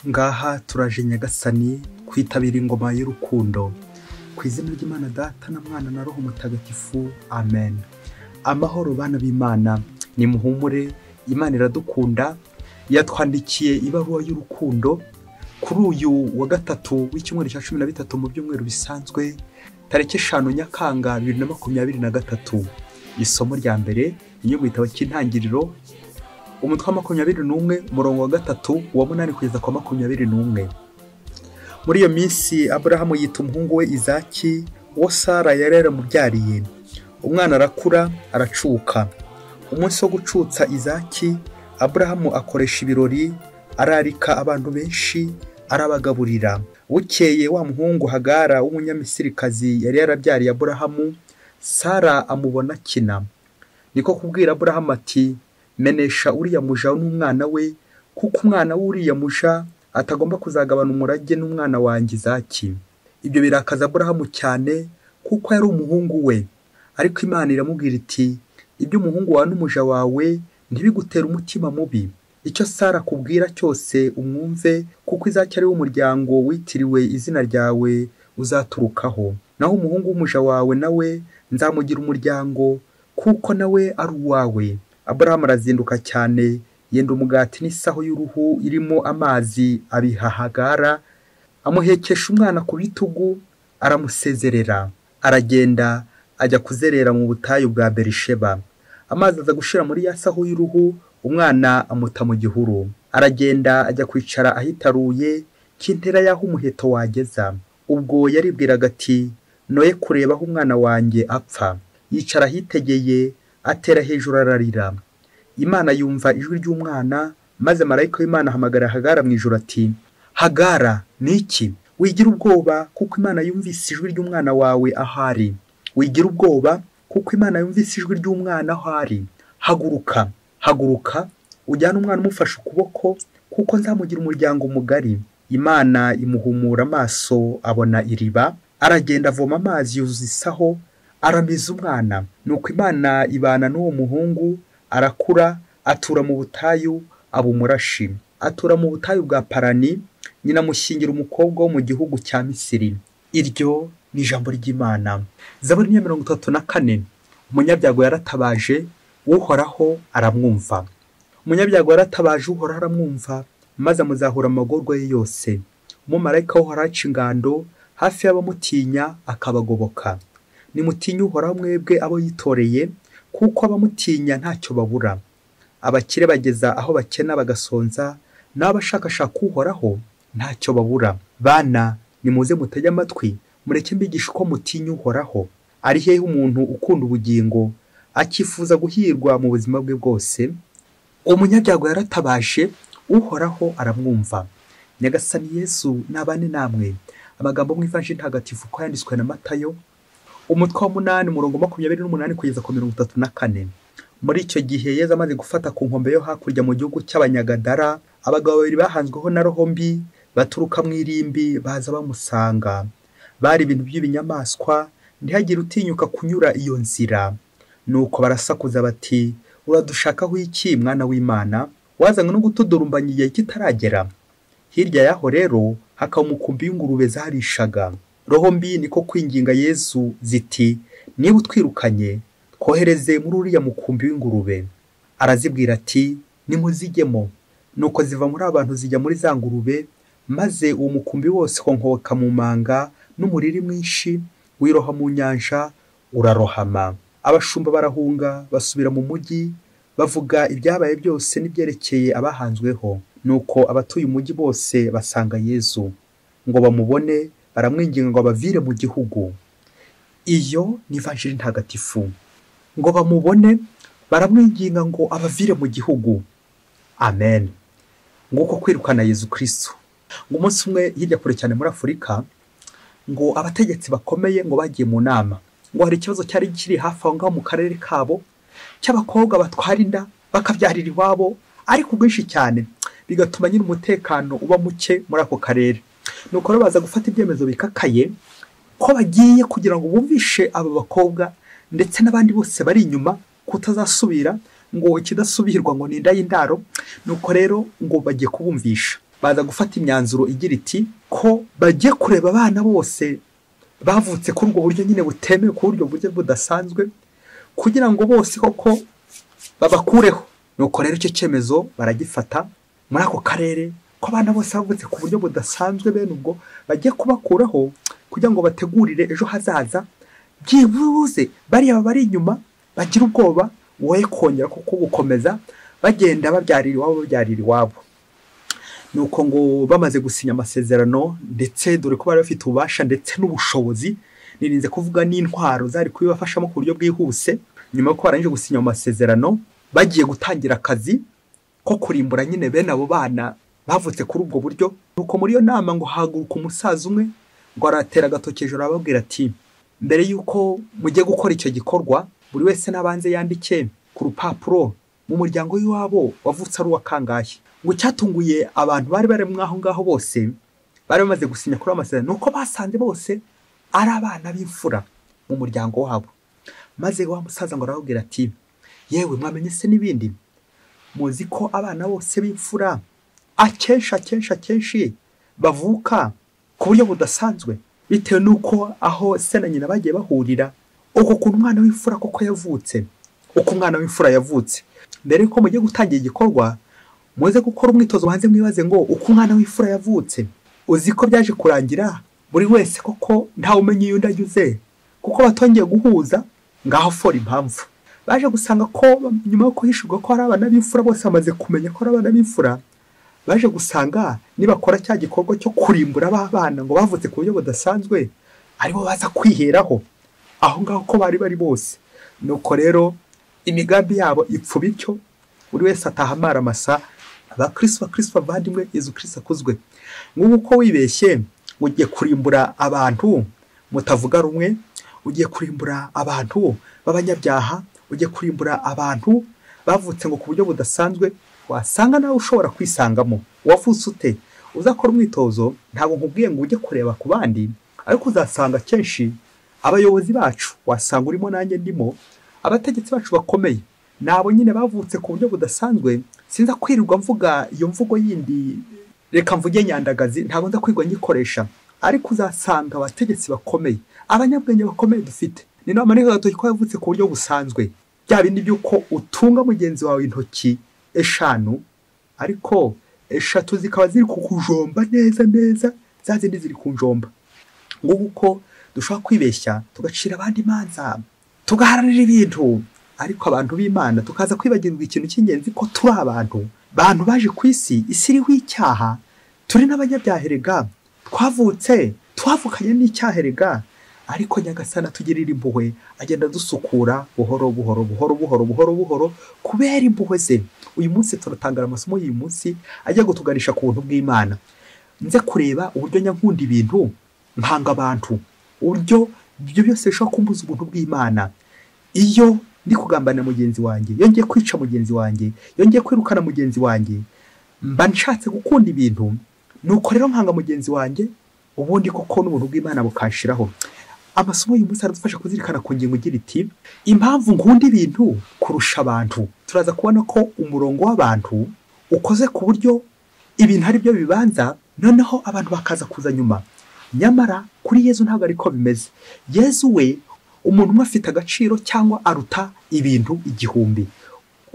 Ngaha turaje Nyagasani kwitabira ingoma y'urukundo ku izina ry'Imana Data na Mwana na Roho Mutagatifu, amen. Amahoro bana b'Imana, ni muhumure, Imana iradukunda. Yatwandikiye ibaruwa y'urukundo kuri uyu wa gatatu w'icyumweru cya 13 mu byumweru bisanzwe, tariki 5 Nyakanga 2023. Isomo rya mbere iyo mu gitabo cy'intangiriro umutwe wa 21 umurongo wa 3 wa 8 kugeza kwa 21. Muri iyo minsi Aburahamu yita umuhungu we Izaki wo Sara yari yaramubyariye. Umwana arakura aracuka. Umunsi wo gucutsa Izaki, Aburahamu akoresha ibirori, ararika abantu benshi, arabagaburira. Bukeye wa muhungu Hagara w'umunyamisirikazi yari yarabyariye Aburahamu, Sara amubona kina. Niko kubwira Aburahamu ati, menesha uriya muja n'umwana we, kuko umwana w'uriya muja atagomba kuzagabana umurage n'umwana wanjye Izaki. Ibyo birakaza Aburahamu cyane kuko yari umuhungu we. Ariko Imana iramubwira iti, ibyo umuhungu wawe n'umuja wawe ntibigutera umutima mubi. Icyo Sara kubwira cyose umwumve, kuko Izaki ari umuryango witiriwe izina ryawe uzaturukaho. Naho umuhungu w'umuja wawe nawe nzamugira umuryango, kuko nawe ari uwawe. Aburahamu arazinduka cyane, yenda umugati n'isaho y'uruhu irimo amazi abiha Hagara, amuhekesha umwana ku bitugu, aramusezerera. Aragenda ajya kuzerera mu butayu bwa Berisheba. Amazi aza gushira muri ya saho y'uruhu, umwana amuta mu gihuru. Aragenda ajya kwicara ahitaruye kintera yaho umuheto wageza. Ubwo yaribwiraga ati, noye kureba aho umwana wanjye apfa. Yicara hitegeye, atera hejuru ararira. Imana yumva ijwi ry'umwana, maze marayika w'Imana ahamagara Hagara mu ijuru ati, Hagara, niki? Wigira ubwoba kuko Imana yumvise ijwi ry'umwana wawe ahari. Wigira ubwoba kuko Imana yumvise ijwi ry'umwana ahari. Haguruka, haguruka, ujyana umwana umufashe ukuboko, kuko nzamugira umuryango mugari. Imana imuhumura amaso, abona iriba, aragenda avoma amazi yuzuza isaho, aramiza umwana. Nuko Imana ibana n'uwo muhungu, arakura, atura mu butayu, aba umurashi. Atura mu butayu bwa Parani, nyina amushyingira umukobwa wo mu gihugu cya Misiri. Iryo ni ijambo ry'Imana. Zaburi ya 34. Umunyabyago yaratabaje, Uhoraho aramwumva. Umunyabyago yaratabaje, Uhoraho aramwumva, maze amuzahura amagorwa ye yose. Umumarayika w'Uhoraho aca ingando hafi y'abamutinya akabagoboka. Nimutinya Uhoraho mwebwe abo yitoreye, kuko abamutinya ntacyo babura. Abakire bageza aho bakena bagasonza, n'abashakashaka Uhoraho ntacyo babura. Bana, nimuze mutege amatwi, mureke mbigisha uko mutinya Uhoraho. Ari hehe umuntu ukunda ubugingo, akifuza guhirwa mu buzima bwe bwose? Umunyabyago yaratabaje, Uhoraho aramwumva. Nyagasani Yesu nabane namwe. Amagambo mu Ivanjili ntagatifu ko yanditswe na Matayo, umutwe wa 8 umurongo 28 kugeza ku 34. Muri icyo gihe Yesu amaze gufata ku nkombe yo hakurya mu gihugu cy'Abanyagadara, abagabo babiri bahanzweho na roho mbi baturuka mu irimbi baza bamusanga. Bari ibintu by'ibinyamaswa, ntihagire utinyuka kunyura iyo nzira. Nuko barasakuza bati, uradushakaho iki mwana w'Imana? Wazanywe no gutudurumbanya igihe kitaragera? Hirya yaho rero hakaba umukumbi w'ingurube zarishaga. Roho mbi niko kwinginga Yesu ziti, niba utwirukanye, twohereze muri uriya mukumbi w'ingurube. Arazibwira ati, nimuzijyemo. Nuko ziva muri abantu zijya muri za ngurube, maze uwo mukumbi wose honkoka mu manga n'umuriri mwinshi, wiroha mu nyanja, urarohama. Abashumba barahunga basubira mu mujyi, bavuga ibyabaye byose n'ibyerekeye abahanzweho. Nuko abatuye umujyi bose basanga Yesu, ngo bamubone, baramwinginga ngo abavire mu gihugu. Iyo ni Ivanjili ntagatifu. Ngo bamubone, baramwinginga ngo abavire mu gihugu. Amen. Nguko kwirukana Yesu Kristo. Ngo umunsi umwe hirya kure cyane muri Afurika, ngo abategetsi bakomeye ngo bagiye mu nama. Ngo hari ikibazo cyari kiri hafi aho ngaho mu karere kabo, cy'abakobwa batwara inda bakabyarira iwabo, ariko bwinshi cyane, bigatuma nyine umutekano uba muke muri ako karere. Nuko rero baza gufata ibyemezo bikakaye ko bagiye kugira ngo bumvishe aba bakobwa ndetse n'abandi bose bari inyuma kutazasubira, ngo ikidasubirwa ngo ni inda y'indaro. Nuko rero ngo bagiye kubumvisha. baza gufata imyanzuro igira iti ko bagiye kureba abana bose bavutse kuri ubwo buryo nyine butemewe, ku buryo budasanzwe, kugira ngo bose koko babakureho. Nuko rero icyo cyemezo baragifata muri ako karere ko abana bose bavutse ku buryo budasanzwe bene ubwo bagiye kubakuraho, kugira ngo bategurire ejo hazaza. Byibuze bariya bari inyuma bagira ubwoba, woye kongera kuko gukomeza bagenda babyarira iwabo. Nuko ngo bamaze gusinya amasezerano, ndetse dore ko bari bafite ububasha ndetse n'ubushobozi, nirinze kuvuga n'intwaro zari kubibafashamo ku buryo bwihuse. Nyuma yo barangije gusinya amasezerano, bagiye gutangira akazi ko kurimbura nyine bene abo bana bavutse kuri ubwo buryo. Nuko muri iyo nama ngo haguruka umusaza umwe, ngo aratera agatoki hejuru ababwira ati, mbere yuko mugiye gukora icyo gikorwa, buri wese nabanze yandike ku rupapuro mu muryango w'iwabo wavutse ari uwakangahe. Ngo cyatunguye abantu bari mwaho ngaho bose bari bamaze gusinya kuri amasezerano, nuko basanze bose ari abana b'imfura mu muryango wabo. Maze wa musaza ngo arababwira ati, yewe mwamenye se n'ibindi, muzi ko abana bose b'imfura akenshi bavuka ku buryo budasanzwe, bitewe n'uko aho se na nyina bagiye bahurira, uko kuntu umwana w'imfura koko yavutse, uko umwana w'imfura yavutse. Mbere yuko mugiye gutangira igikorwa, muze gukora umwitozo hanze mwibaze ngo uko umwana w'imfura yavutse. Uzi ko byaje kurangira buri wese koko ntawe umenye iyo ndanyuze, kuko batongeye guhuza ngaho fora impamvu. Baje gusanga ko nyuma yo kuhishurwa ko ari abana b'imfura, bose bamaze kumenya ko ari abana b'imfura, baje gusanga nibakora cya gikorwa cyo kurimbura abana ngo bavutse ku buryo budasanzwe, aribo baza kwiheraho aho ngaho ko bari bose. Nuko rero imigambi yabo ipfu bityo, buri wese atahamara amasa. Abakristo bavandimwe, Yesu Kristo akuzwe. Nk'uko wibeshye ugiye kurimbura abantu mutavuga rumwe, ugiye kurimbura abantu b'abanyabyaha, ugiye kurimbura abantu bavutse ngo ku buryo budasanzwe, wasanga nawe ushobora kwisangamo. Wavutse ute? Uzakora umwitozo, ntabwo nkubwiye ngo ujye kureba ku bandi, ariko uzasanga kenshi abayobozi bacu, wasanga urimo nanjye ndimo, abategetsi bacu bakomeye nabo nyine bavutse ku buryo budasanzwe. Sinza kwirirwa mvuga iyo mvugo yindi, reka mvuge nyandagazi, ntabwo nza kwirwa nyikoresha, ariko uzasanga abategetsi bakomeye, abanyabwenge bakomeye dufite, ni nama neza gatoki ko yavutse ku buryo busanzwe. Bya bindi by'uko utunga mugenzi wawe intoki 5, ariko 3 zikaba ziri kukujomba neza, za zindi ziri kunjomba. Nguko dushobora kwibeshya tugacira abandi imanza, tugaharanira ibintu, ariko abantu b'Imana tukaza kwibagirwa ikintu cy'ingenzi, ko turi abantu baje ku isi iriho icyaha. Turi n'abanyabyaherega, twavukanye n'icyaherega, ariko Nyagasana tugirira impuhwe, agenda dusukura buhoro kubera impuhwe ze. Uyu munsi turatangara amasomo y'uyu munsi ajya gutuganisha ku buntu bw'Imana. Nze kureba uburyo nyankunda ibintu mpanga abantu, uburyo ibyo byose bishobora kumbuza ubuntu bw'Imana. Iyo ndi kugambana mugenzi wanjye, iyo ngiye kwica mugenzi wanjye, iyo ngiye kwirukana mugenzi wanjye, mba nshatse gukunda ibintu, nuko rero nkanga mugenzi wanjye, ubundi koko n'ubuntu bw'Imana bukanshiraho. Amasomo y'uyu munsi aradufasha kuzirikana ku ngingo igira iti, impamvu nkunda ibintu kurusha abantu. Turaza kubona ko umurongo w'abantu ukoze ku buryo ibintu ari byo bibanza, noneho abantu bakaza kuza nyuma. Nyamara kuri Yesu ntabwo ariko bimeze. Yesu we, umuntu umwe afite agaciro cyangwa aruta ibintu 1000.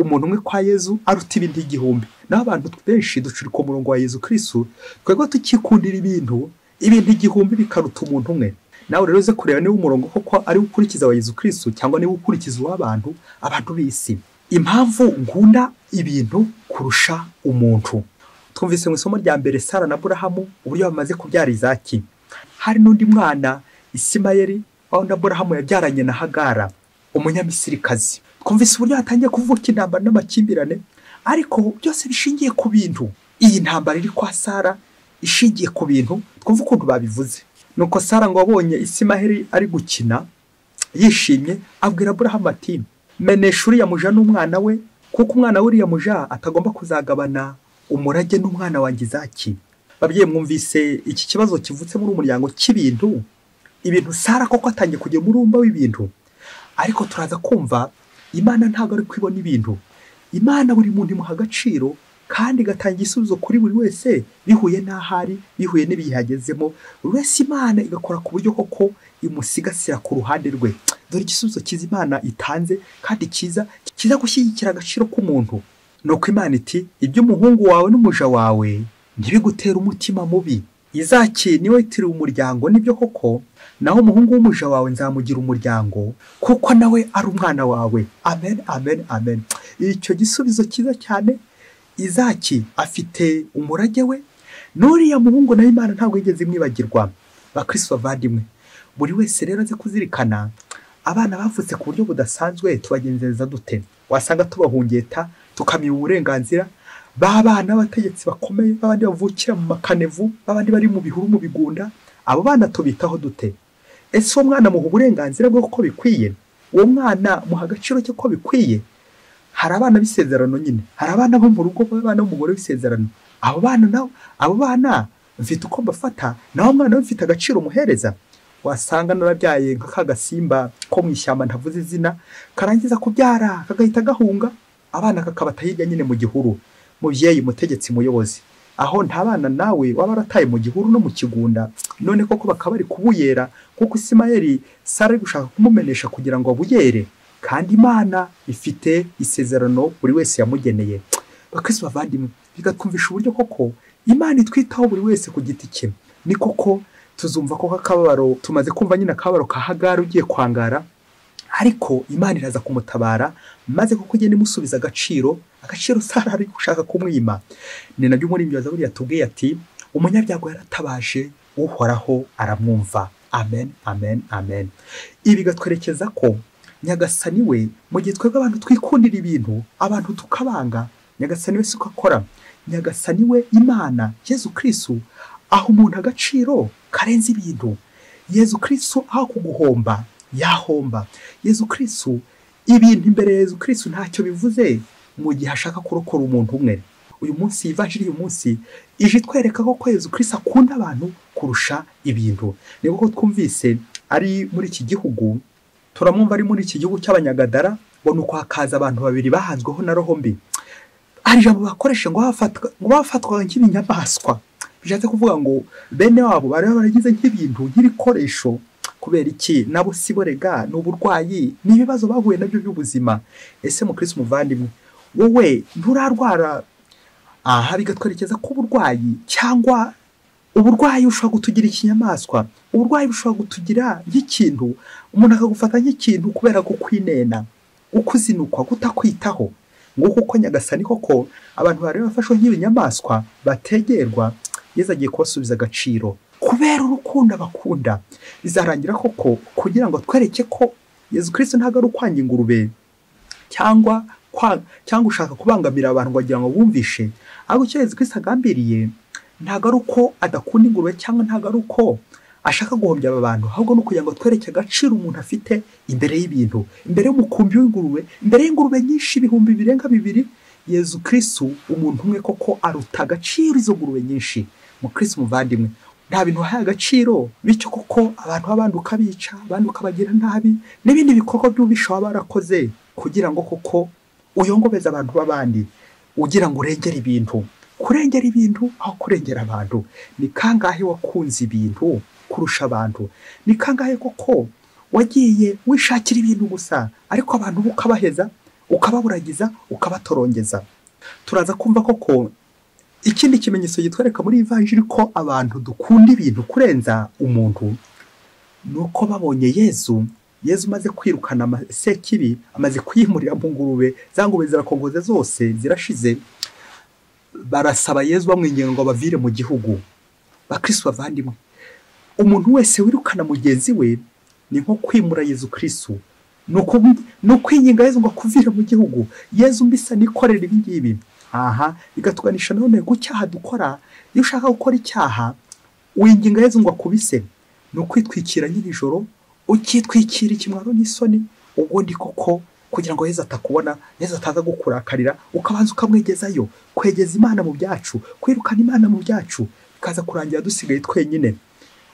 Umuntu umwe kwa Yesu aruta ibintu 1000. Naho abantu benshi ducuri ku murongo wa Yesu Kristo, twego tukikundira ibintu 1000 bikaruta umuntu umwe. Nawe rero uze kureba niba umurongo koko ari ukurikiza wa Yesu Kristo cyangwa niba ukurikiza w'abantu b'isi. Impamvu nkunda ibintu kurusha umuntu. Twumvise mu isomo rya mbere Sara na Aburahamu uburyo bamaze kubyara Izaki. Hari n'undi mwana Isimayeli, aho Aburahamu yabyaranye na Hagara, umunyamisirikazi. Twumvise uburyo hatangiye kuvuka intambara n'amakimbirane, ariko byose bishingiye ku bintu. Iyi ntambara iri kwa Sara ishingiye ku bintu, twumva ukuntu babivuze. Nuko Sara ngo abonye Isimayeli ari gukina yishimye, abwira Aburahamu ati, menesha uriya muja n'umwana we, kuko umwana w'uriya muja atagomba kuzagabana umurage n'umwana wanjye Izaki. Babyeyi, mwumvise iki kibazo kivutse muri umuryango cy'ibintu. Ibintu Sara koko atangiye kujya murumba w'ibintu, ariko turaza kumva Imana ntabwo ari kwibona ibintu. Imana buri muntu imuha agaciro kandi igatanga igisubizo kuri buri wese bihuye n'ahari, bihuye n'ibihe yagezemo. Buri wese Imana igakora ku buryo koko imusigasira ku ruhande rwe. Dore igisubizo cyiza Imana itanze kandi kiza gushyigikira agaciro k'umuntu. Nuko Imana iti, iby'umuhungu wawe n'umuja wawe ntibigutere umutima mubi. Izaki niwitiriwe umuryango nibyo koko, naho umuhungu w'umuja wawe nzamugira umuryango, kuko nawe ari umwana wawe. Amen, amen, amen. Icyo gisubizo cyiza cyane. Izaki afite umurage we, n'uriya muhungu nawe Imana ntabwo yigeze imwibagirwa. Bakristo bavandimwe, buri wese rero aze kuzirikana abana bavutse ku buryo budasanzwe tubagenzereza dute. Wasanga tubahungeta tukamiye uburenganzira, b'abana b'abategetsi bakomeye, babandi bavukira mu makanevu, babandi bari mu bihuru mu bigunda, abo bana tubitaho dute? Ese uwo mwana muha uburenganzira bwo ko bikwiye? Uwo mwana muha agaciro cyo ko bikwiye? Hari abana b'isezerano nyine, hari abana bo mu rugo, abana b'umugore b'isezerano. Abo bana mfite uko mbafata, naho mwana we mfite agaciro muhereza. Wasanga narabyaye nk'akagasimba ko mu ishyamba ntavuze izina, karangiza kubyara kagahita gahunga, abana kakabata hirya nyine mu gihuru. Mubyeyi, mutegetsi, muyobozi, aho nta bana nawe waba warataye mu gihuru no mu kigunda, none koko bakaba bari kubuyera kuko Isimayeli Sara ari gushaka kumumenesha kugira ngo abuyere, kandi Imana ifite isezerano buri wese yamugeneye. Bakristo bavandimwe, bigatwumvisha uburyo koko Imana itwitaho buri wese ku giti cye. Ni koko tuzumva ko akababaro tumaze kumva nyine akababaro ka Hagari ugiye kwangara, ariko Imana iraza kumutabara, maze kuko igenda imusubiza agaciro Sara ari gushaka kumwima. Ni nabyo umuririmbyi wa Zaburi yatubwiye ati, umunyabyago yaratabaje, uhoraho aramwumva. Amen, amen, amen. Ibi bigatwerekeza ko Nyagasani we, mu gihe twebwe abantu twikundira ibintu, abantu tukabanga, Nyagasani we siko akora. Nyagasani we Imana Yezu Kristo aho umuntu agaciro karenze ibintu. Yezu Kristo aho kuguhomba yahomba. Yezu Kristo, ibintu imbere Yezu Kristo ntacyo bivuze mu gihe ashaka kurokora umuntu umwe. Uyu munsi ivanjiri y'uyu munsi ije twereka ko Yezu Kristo akunda abantu kurusha ibintu. Niba ko twumvise ari muri iki gihugu, turamwumva ari muri iki gihugu cy'Abanyagadara, ngo nuko hakaza abantu babiri bahanzweho na roho mbi. Ari ijambo bakoresha ngo bafatwa nk'ibinyamaswa. Bishatse kuvuga ngo bene wabo bari baragize nk'ibintu nk'ibikoresho. Kubera iki? Nabo siborega n'uburwayi n'ibibazo bahuye nabyo by'ubuzima. Ese mu Kristo muvandimwe, wowe nturarwara? Bigatwerekeza ko uburwayi cyangwa uburwayi bushobora kutugira ikinyamaswa, uburwayi bushobora kutugira nk'ikintu, umuntu akagufata nk'ikintu kubera kukwinena, ukuzinukwa, kutakwitaho. Nguko uko Nyagasani koko abantu bari bafashwe nk'ibinyamaswa bategerwa, Yesu agiye kubasubiza agaciro kubera urukundo bakunda. Bizarangira koko kugira ngo twereke ko Yesu Kristo ntago ari ukwanga ingurube cyangwa ushaka kubangamira abantu kugira ngo bumvishe, ahubwo icyo Yesu Kristo agambiriye ntago ari uko adakunda ingurube cyangwa ntago ari uko ashaka guhombya aba bantu, ahubwo no kugira ngo twereke agaciro umuntu afite imbere y'ibintu, imbere y'umukumbi w'ingurube, imbere y'ingurube nyinshi ibihumbi birenga 2. Yesu Kristo umuntu umwe koko aruta agaciro izo ngurube nyinshi. Mu Kristo muvandimwe, nta bintu haye agaciro, bityo koko abantu abandi ukabica, abandi ukabagira nabi, n'ibindi bikorwa by'ubisha waba barakoze kugira ngo koko uyongobeza abantu b'abandi, ugira ngo urengere ibintu. Kurengera ibintu aho kurengera abantu. Ni kangahe wakunze ibintu kurusha abantu? Ni kangahe koko wagiye wishakira ibintu gusa, ariko abantu ukabaheza, ukababuragiza, ukabatorongeza? Turaza kumva koko ikindi kimenyetso gitwereka muri ivanjiri ko abantu dukunda ibintu kurenza umuntu, nuko babonye Yezu maze kwirukana Sekibi, amaze kwimurira mu ngurube, za ngurube zirakongoze zose zirashize, barasaba Yezu bamwinginga ngo bavire mu gihugu. Bakristo bavandimwe, umuntu wese wirukana mugenzi we ni nko kwimura Yezu Kristo, no kwinginga Yezu ngo kuvira mu gihugu. Yezu mbisa nikorera ibi ngibi. Bigatuganisha none gucyaha dukora. Iyo ushaka gukora icyaha winginga Yezu ngo akubise, no kwitwikira nyijoro, ukitwikira ikimwaro n'isoni, ubundi koko kugira ngo Yezu atakubona, Yezu ataza gukurakarira, ukabanza ukamwegezayo. Kwegeza Imana mu byacu, kwirukana Imana mu byacu, bikaza kurangira dusigaye twenyine.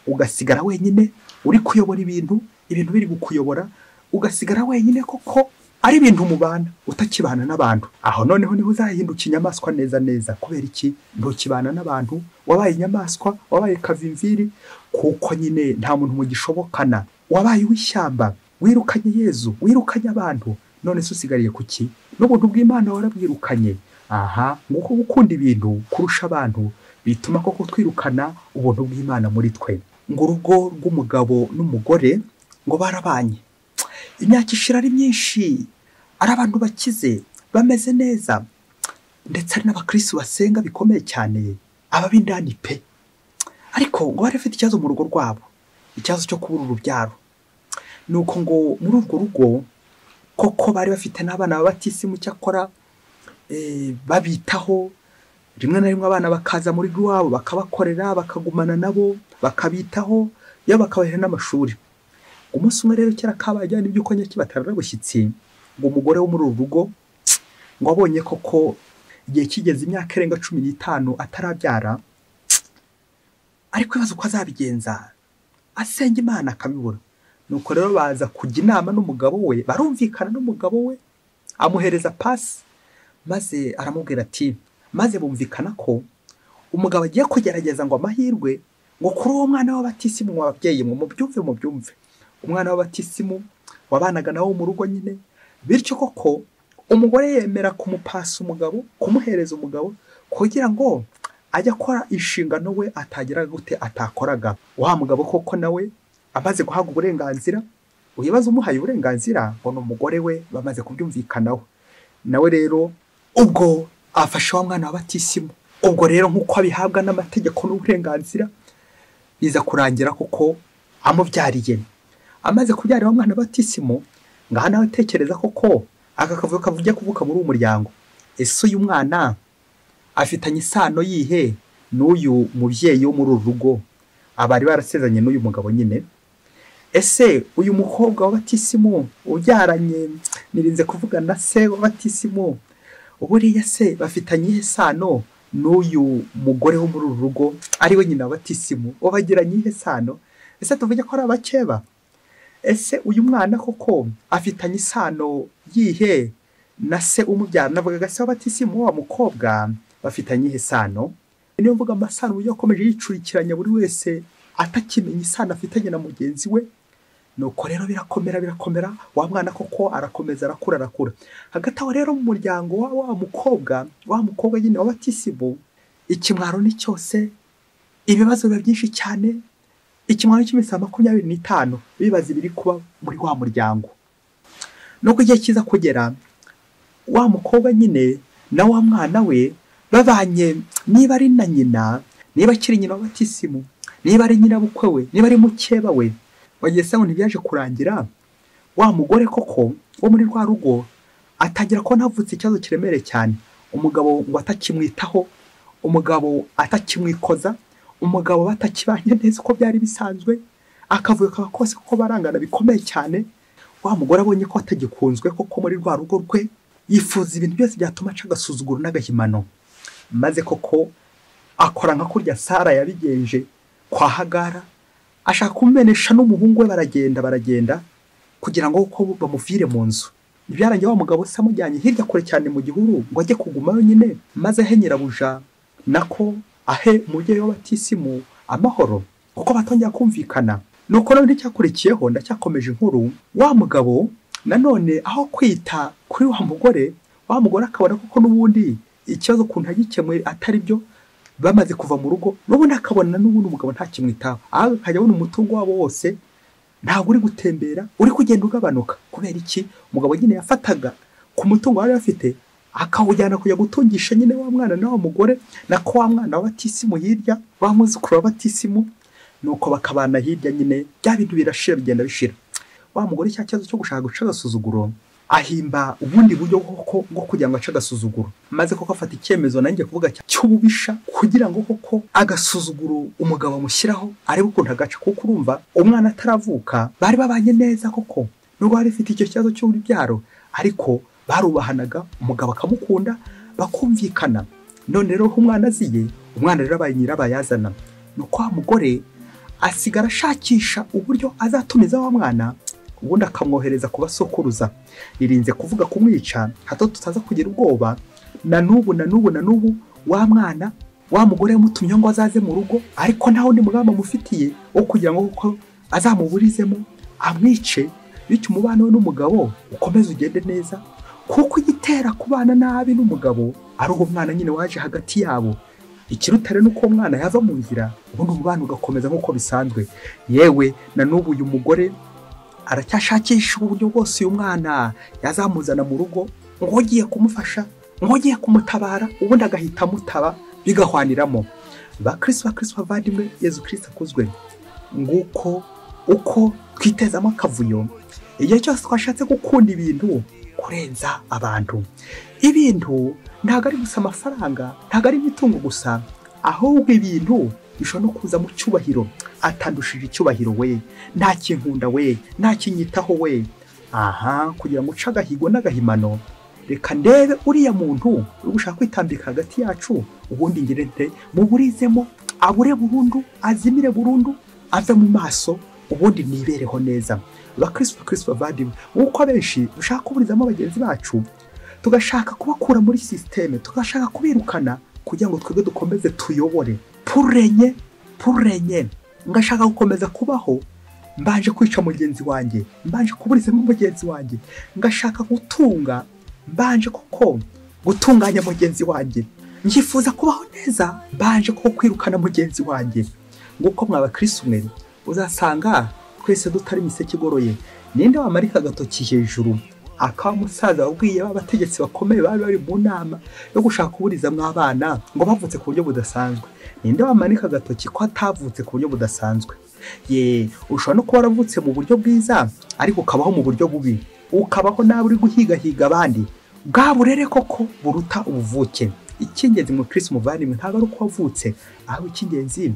Ugasigara wenyine uri kuyobora ibintu biri gukuyobora, ugasigara wenyine koko ari ibintu mubana utakibana n'abantu, aho noneho niho uzahinduka inyamaswa neza neza. Kubera iki? Ntukibana n'abantu, wabaye inyamaswa, wabaye kavimviri, kuko nyine nta muntu mugishobokana, wabaye w'ishyamba, wirukanye Yezu, wirukanye abantu, none se usigariye kuki? N'ubuntu bw'Imana warabwirukanye. Aha, nguko gukunda ibintu kurusha abantu bituma koko twirukana ubuntu bw'Imana muri twe. Ngo urugo rw'umugabo n'umugore ngo barabanye, imyaka ishira ari myinshi, ari abantu bakize bameze neza, ndetse ari n'abakristo basenga bikomeye cyane, ababindani pe. Ariko ngo bari bafite ikibazo mu rugo rwabo, ikibazo cyo kubura urubyaro. Nuko ngo muri urwo rugo koko bari bafite n'abana b'abatisimu, cyakora babitaho. Rimwe na rimwe abana bakaza muri rwabo bakabakorera, bakagumana nabo, bakabitaho, yo bakabahera n'amashuri. Umunsi umwe rero kera kabajyana iby'uko nyaki batarabushyitsi, ngo umugore wo muri uru rugo ngo abonye koko igihe kigeze imyaka irenga 15 atarabyara, ariko ibibazo uko azabigenza, asenga Imana akabibura. Nuko rero baza kujya inama n'umugabo we, barumvikana n'umugabo we, amuhereza pasi, maze aramubwira ati, maze bumvikana ko umugabo agiye kugerageza ngo amahirwe ngo kuri uwo mwana w'abatisimu w'ababyeyi mu byumve umwana w'abatisimu wabanaga nawo mu rugo nyine. Bityo koko umugore yemera kumupasa umugabo, kumuhereza umugabo, kugira ngo ajya akora inshingano we atagira gute atakoraga. Wa mugabo koko nawe amaze guhabwa uburenganzira, uyibaza umuhaye uburenganzira ngo n'umugore we bamaze kubyumvikanaho. Nawe rero ubwo afasha wa mwana w'abatisimu, ubwo rero nk'uko abihabwa n'amategeko n'uburenganzira, biza kurangira kuko amubyariye. Amaze kubyarira wa mwana w'abatisimu, ngaha nawe tekereza koko aka kavuyo kavuye kuvuka muri uwo muryango. Ese uyu mwana afitanye isano yihe n'uyu mubyeyi wo muri uru rugo abari barasezanye n'uyu mugabo nyine? Ese uyu mukobwa w'abatisimu ubyaranye, nirinze kuvuga na se w'abatisimu, uburiya se bafitanye isano n'uyu mugore wo muri uru rugo ari we nyina w'abatisimu, babagiranye isano? Ese tuvuge ko ari abakeba? Ese uyu mwana koko afitanye isano yihe na se umubyara? Navugaga se w'abatisimu wa mukobwa bafitanye isano. Niyo mvuga amasano uburyo akomeje yicurikiranya buri wese atakimenya isano afitanye na mugenzi we. Nuko rero birakomera, wa mwana koko arakomeza arakura. Hagati aho rero mu muryango wa mukobwa nyine w'abatisimu, ikimwaro ni cyose, ibibazo biba byinshi cyane, ikimwaro cy'iminsi 25 bibaza biri kuba muri wa muryango. Nuko igihe kiza kugera, wa mukobwa nyine na wa mwana we babanye, niba ari na nyina, niba akiri nyina w'abatisimu, niba ari nyina bukwe we, niba ari mukeba we, bagiye se ngo ntibyaje kurangira wa mugore koko wo muri rwa rugo atagira ko navutse ikibazo kiremereye cyane. Umugabo ngo atakimwitaho, umugabo atakimwikoza, umugabo batakibanye neza uko byari bisanzwe, akavuye kaba kose kuko barangana bikomeye cyane. Wa mugore abonye ko atagikunzwe koko muri rwa rugo rwe, yifuza ibintu byose byatuma aca agasuzuguro n'agahimano, maze koko akora nka kurya Sara yabigenje kwa Hagara, ashaka kumenesha n'umuhungu we. Baragenda kugira ngo uko bamuvire mu nzu. Ibyarangiye wa mugabo se amujyanye hirya kure cyane mu gihuru ngo ajye kugumayo nyine, maze he nyirabuja nako ahe umubyeyi w'abatisimu amahoro, kuko batongera kumvikana. Nuko none cyakurikiyeho ndacyakomeje inkuru. Wa mugabo nanone aho kwita kuri wa mugore akabona kuko n'ubundi ikibazo kuntu agikemwe atari byo, bamaze kuva mu rugo, n'ubundi akabona n'ubundi umugabo ntakimwitaho, akajya abona umutungo wabo wose ntabwo uri gutembera, uri kugenda ugabanuka. Kubera iki? Umugabo nyine yafataga ku mutungo wari afite akawujyana kujya gutungisha nyine wa mwana na wa mugore na ko wa mwana w'abatisimu hirya, wa muzukuru w'abatisimu. Nuko bakabana hirya nyine, bya bintu birashira, bigenda bishira. Wa mugore cya kibazo cyo gushaka guca agasuzuguro, ahimba ubundi buryo bwo kugira ngo ace agasuzuguro, maze koko afata icyemezo nanjye kuvuga cy'ububisha, kugira ngo koko agasuzuguro umugabo amushyiraho arebe ukuntu agaca. Kuko urumva umwana ataravuka bari babanye neza koko, nubwo bari bafite icyo kibazo cy'urubyaro, ariko barubahanaga, umugabo akamukunda, bakumvikana. None rero umwana aziye, umwana rero abaye nyirabayazana. Nuko wa mugore asigara ashakisha uburyo azatumiza wa mwana ubundi akamwohereza ku basokuruza. Irinze kuvuga kumwica hato tutaza kugira ubwoba. Na n'ubu wa mwana wa mugore yamutumye ngo azaze mu rugo, ariko nta wundi mugambi amufitiye wo kugira ngo kuko azamuburizemo amwice, bityo umubano we n'umugabo ukomeze ugende neza, kuko igitera kubana nabi n'umugabo ari uwo mwana nyine waje hagati yabo. Ikirutare nuko umwana yava mu nzira, ubundi umubano ugakomeza nk'uko bisanzwe. Yewe na n'ubu uyu mugore aracyashakisha uburyo bwose uyu mwana yazamuzana mu rugo, ngo ugiye kumufasha, ngo ugiye kumutabara, ubundi agahita amutaba bigahwaniramo. Bakristo bavandimwe, Yesu Kristo akuzwe. Nguko uko twitezamo akavuyo igihe cyose twashatse gukunda ibintu kurenza abantu. Ibintu ntago ari gusa amafaranga, ntago ari imitungo gusa, ahubwo ibintu bishobora no kuza mu cyubahiro. Atandushije icyubahiro we, nta kinkunda we, nta kinyitaho we. Kugira ngo uce agahigo n'agahimano, reka ndebe uriya muntu uri gushaka kwitambika hagati yacu, ubundi ngire nte muburizemo, abure burundu, azimire burundu, ave mu maso, ubundi nibereho neza. Bakristo bavandimwe, uko abenshi dushaka kuburizamo bagenzi bacu, tugashaka kubakura muri systeme, tugashaka kubirukana kugira ngo twebwe dukomeze tuyobore. Purenye ngashaka gukomeza kubaho mbanje kwica mugenzi wanjye, mbanje kuburizamo mugenzi wanjye, ngashaka gutunga mbanje koko gutunganya mugenzi wanjye, ngifuza kubaho neza mbanje koko kwirukana mugenzi wanjye. Nguko mwaba Kristo mwe uzasanga twese dutari miseke igoroye. Ninde wamarika agatoki hejuru akaba musaza wabwiye abategetsi bakomeye bari mu nama yo gushaka kuburiza mw'abana ngo bavutse ku buryo budasanzwe? Ninde wamanika agatoki ko atavutse ku buryo budasanzwe? Ushobora no kuba waravutse mu buryo bwiza ariko ukabaho mu buryo bubi, ukabaho nawe uri guhiga abandi. Bwa burere koko buruta ubuvuke. Icy'ingenzi mu Kristo muvandimwe ntabwo ari uko wavutse, ahubwo icy'ingenzi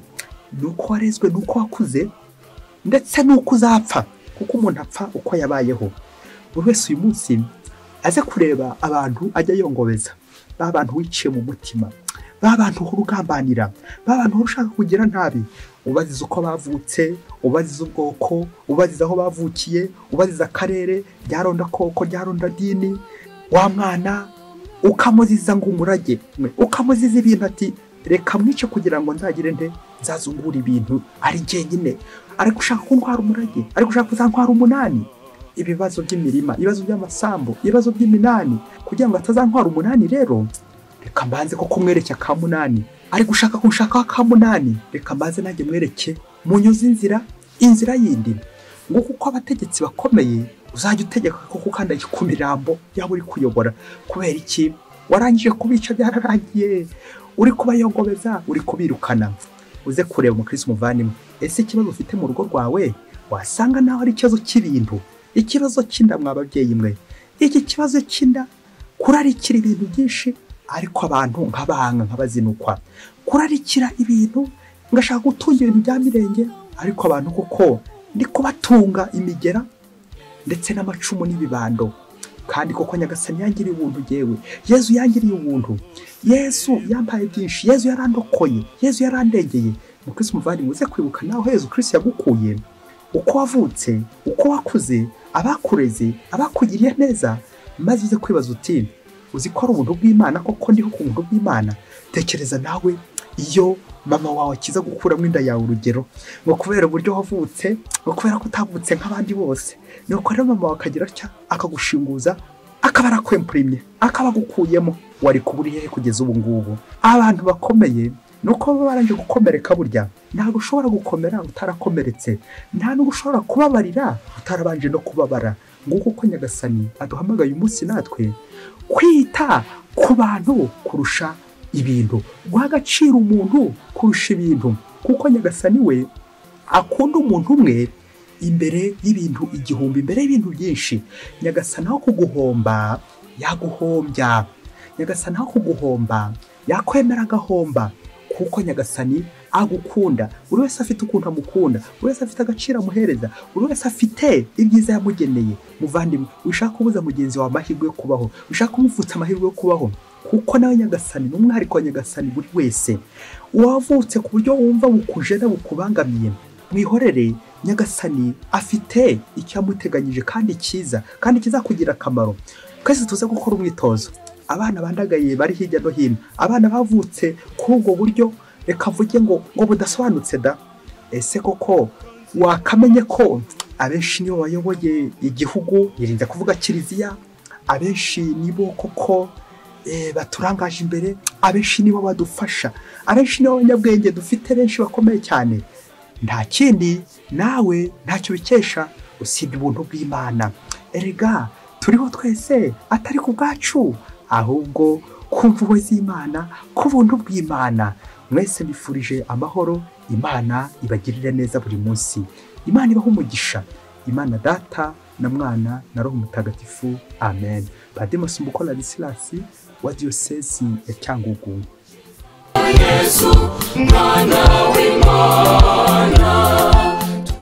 ni uko warezwe, ni uko wakuze, ndetse n'uko uzapfa, kuko umuntu apfa uko yabayeho. Buri wese uyu munsi aze kureba abantu ajya yongobeza, ba bantu wiciye mu mutima, ba bantu urugambanira, ba bantu urushaka kugira nabi, ubaziza uko bavutse, ubaziza ubwoko, ubaziza aho bavukiye, ubaziza akarere, ryaronda koko, ryaronda dini. Wa mwana ukamuziza ngo umurage, ukamuziza ibintu ati reka mwice kugira ngo nzagire nde nzazungura ibintu ari jyenyine. Ari gushaka kuntwara umurage, ari gushaka kuzantwara umunani, ibibazo by'imirima, ibibazo by'amasambu, ibibazo by'iminani, kugira ngo atazantwara umunani. Rero reka mbanze ko kumwereke ka munani. Ari gushaka kunshaka ka munani, reka mbanze nanjye mwereke munyuze inzira yindi. Ngo kuko abategetsi bakomeye uzajya utegeka ko kukandagira ku mirambo yaba uri kuyobora. Kubera iki? Warangije kubica, byararangiye, uri kubayongobeza, uri kubirukana. Uze kureba mu Kristo muvandimwe, ese ikibazo ufite mu rugo rwawe wasanga naho ari ikibazo cy'ibintu, ikibazo cy'inda mw'ababyeyi mwe, iki kibazo cy'inda kurarikira ibintu byinshi, ariko abantu nk'abahanga nk'abazinukwa, kurarikira ibintu ngashaka gutunga ibintu bya mirenge, ariko abantu koko ndi kubatunga imigera ndetse n'amacumu n'ibibando. Kandi koko Nyagasani yangiriye ubuntu jewe, Yesu yangiriye ubuntu, Yesu yampaye byinshi, Yesu yarandokoye, Yesu yarandengeye. Mu Kristo muvandimwe uze kwibuka naho Yesu Kristo yagukuye, uko wavutse, uko wakuze, abakureze, abakugiriye neza, maze uze kwibaza uti uzi ko ari ubuntu bw'Imana koko ndiho ku buntu bw'Imana. Tekereza nawe iyo mama wawe akiza gukuramo inda yawe urugero, ngo kubera uburyo wavutse, ngo kubera ko utavutse nk'abandi bose, ni uko rero mama wawe akagira atya akagushinguza, akaba arakwemprimye, akaba gukuyemo, wari kuburi hehe kugeza ubu ngubu? Abantu bakomeye nuko baba baranje gukomereka. Burya ntabwo ushobora gukomera utarakomeretse, nta n'ubwo ushobora kubabarira utarabanje no kubabara. Nguko uko Nyagasani aduhamagaye umunsi natwe kwita ku bantu kurusha ibintu, guha agaciro umuntu kurusha ibintu, kuko Nyagasani we akunda umuntu umwe imbere y'ibintu igihumbi, imbere y'ibintu byinshi. Nyagasani aho kuguhomba yaguhombya, Nyagasani aho kuguhomba yakwemera agahomba, kuko Nyagasani agukunda. Buri wese afite ukuntu amukunda, buri wese afite agaciro amuhereza, buri wese afite ibyiza yamugeneye. Muvandimwe, ushaka kubuza mugenzi wawe amahirwe yo kubaho, ushaka kumuvutsa amahirwe yo kubaho, kuko nawe Nyagasani n'umwihariko wa Nyagasani buri wese wavutse ku buryo wumva bukuje na bukubangamiye, mwihorere nyagasani afite icyamuteganyije kandi cyiza kandi kizakugira akamaro. Twese tuze gukora umwitozo. Abana bandagaye bari hirya no hino, abana bavutse kuri ubwo buryo, reka mvuge ngo budasobanutse da. Ese koko wakamenye ko abenshi nibo bayoboye igihugu, yirinda kuvuga kiliziya, abenshi nibo koko baturangaje imbere, abenshi nibo badufasha, abenshi nibo abanyabwenge dufite, benshi bakomeye cyane. Nta kindi nawe ntacyo bikesha usibye ubuntu bw'Imana. Erega turiho twese atari ku bwacu, ahubwo ku mpuhwe z'Imana, ku buntu bw'Imana. Mwese bifurije amahoro, Imana ibagirire neza buri munsi. Imana ibahe umugisha. Imana Data na Mwana na Roho Mutagatifu. Amen. Padiri Masumbuko Ladislas wa Diyosezi ya Cyangugu. Yesu mwana w'Imana.